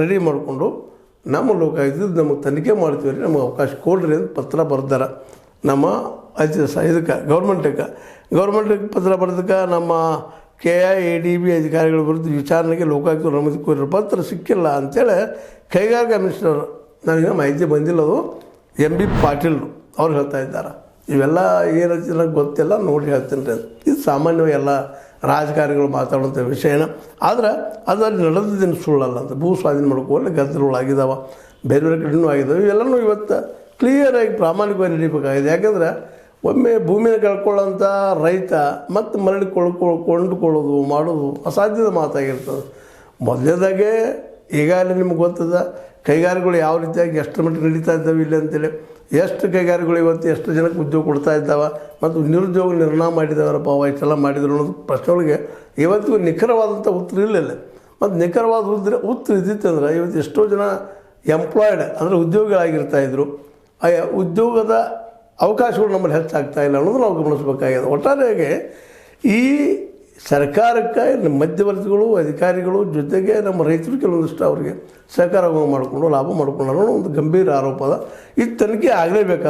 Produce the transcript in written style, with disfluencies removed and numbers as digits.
Ready ಮಾಡಿಕೊಂಡು ನಮ್ಮ ಲೋಕಾಯುಕ್ತ ನಮಗೆ ತನಿಖೆ ಮಾಡ್ತೀವಿ ರೀ, ನಮಗೆ ಅವಕಾಶ ಕೊಡ್ರಿ ಅಂತ ಪತ್ರ ಬರ್ದಾರೆ ನಮ್ಮ ಇದಕ್ಕೆ ಗೌರ್ಮೆಂಟಿಗೆ ಪತ್ರ ಬರ್ದಕ್ಕೆ ನಮ್ಮ KIADB ಅಧಿಕಾರಿಗಳ ವಿರುದ್ಧ ವಿಚಾರಣೆಗೆ ಲೋಕಾಯುಕ್ತರು ಅನುಮತಿ ಕೋರಿರೋ ಪತ್ರ ಸಿಕ್ಕಿಲ್ಲ ಅಂಥೇಳಿ ಕೈಗಾರಿಕಾ ಮಿನಿಸ್ಟರ್ ನನಗೆ ಮಾಹಿತಿ ಬಂದಿಲ್ಲ, ಅದು MB ಪಾಟೀಲ್ರು ಅವ್ರು ಹೇಳ್ತಾ ಇದ್ದಾರೆ. ಇವೆಲ್ಲ ಏನಂತ ನನಗೆ ಗೊತ್ತಿಲ್ಲ, ನೋಡಿ ಹೇಳ್ತೀನಿ ರೀ. ಇದು ಸಾಮಾನ್ಯವಾಗಿ ಎಲ್ಲ ರಾಜಕಾರಣಿಗಳು ಮಾತಾಡುವಂಥ ವಿಷಯನ. ಆದ್ರೆ ಅದರಲ್ಲಿ ನಡೆದಿದ್ದೇನು ಸುಳ್ಳಲ್ಲ ಅಂತ. ಭೂ ಸ್ವಾಧೀನ ಮಾಡ್ಕೊಳ್ಳಿ ಗದ್ದಲಗಳಾಗಿದ್ದಾವೆ, ಬೇರೆ ಬೇರೆ ಕಡೆಯೂ ಆಗಿದ್ದಾವೆ. ಇವೆಲ್ಲವೂ ಇವತ್ತು ಕ್ಲಿಯರಾಗಿ ಪ್ರಾಮಾಣಿಕವಾಗಿ ನಡೀಬೇಕಾಗಿದೆ. ಯಾಕಂದ್ರೆ ಒಮ್ಮೆ ಭೂಮಿನ ಕಳ್ಕೊಳ್ಳೋಂಥ ರೈತ ಮತ್ತು ಮರಳಿ ಕೊಂಡುಕೊಳ್ಳೋದು ಮಾಡೋದು ಅಸಾಧ್ಯದ ಮಾತಾಗಿರ್ತದೆ. ಮೊದಲನೇದಾಗೆ ಈಗಾಗಲೇ ನಿಮ್ಗೆ ಗೊತ್ತದ ಕೈಗಾರಿಕೆಗಳು ಯಾವ ರೀತಿಯಾಗಿ ಎಷ್ಟು ಮಟ್ಟಿಗೆ ನಡೀತಾ ಇದ್ದಾವೆ ಇಲ್ಲಿ ಅಂತೇಳಿ. ಎಷ್ಟು ಕೈಗಾರಿಕೆಗಳು ಇವತ್ತು ಎಷ್ಟು ಜನಕ್ಕೆ ಉದ್ಯೋಗ ಕೊಡ್ತಾ ಇದ್ದಾವೆ ಮತ್ತು ನಿರುದ್ಯೋಗ ನಿರ್ಣಯ ಮಾಡಿದವರಪ್ಪ ಇಷ್ಟೆಲ್ಲ ಮಾಡಿದ್ರು ಅನ್ನೋದು ಪ್ರಶ್ನೆಗಳಿಗೆ ಇವತ್ತಿಗೂ ನಿಖರವಾದಂಥ ಉತ್ತರ ಇರಲಿಲ್ಲ. ಮತ್ತು ನಿಖರವಾದ ಉತ್ತರ ಇದ್ದಿತ್ತಂದ್ರೆ ಇವತ್ತು ಎಷ್ಟೋ ಜನ ಎಂಪ್ಲಾಯ್ಡ್ ಅಂದರೆ ಉದ್ಯೋಗಿಗಳಾಗಿರ್ತಾಯಿದ್ರು. ಆ ಉದ್ಯೋಗದ ಅವಕಾಶಗಳು ನಮ್ಮಲ್ಲಿ ಹೆಚ್ಚಾಗ್ತಾ ಇಲ್ಲ ಅನ್ನೋದು ನಾವು ಗಮನಿಸಬೇಕಾಗಿದೆ. ಒಟ್ಟಾರೆಯಾಗಿ ಈ ಸರ್ಕಾರಕ್ಕೆ ಮಧ್ಯವರ್ತಿಗಳು ಅಧಿಕಾರಿಗಳು ಜೊತೆಗೆ ನಮ್ಮ ರೈತರು ಕೆಲವೊಂದಿಷ್ಟು ಅವರಿಗೆ ಸಹಕಾರ ಮಾಡಿಕೊಂಡು ಲಾಭ ಮಾಡಿಕೊಂಡು ಅನ್ನೋ ಒಂದು ಗಂಭೀರ ಆರೋಪ ಅದ. ಇದು ತನಿಖೆ ಆಗಲೇಬೇಕಾದ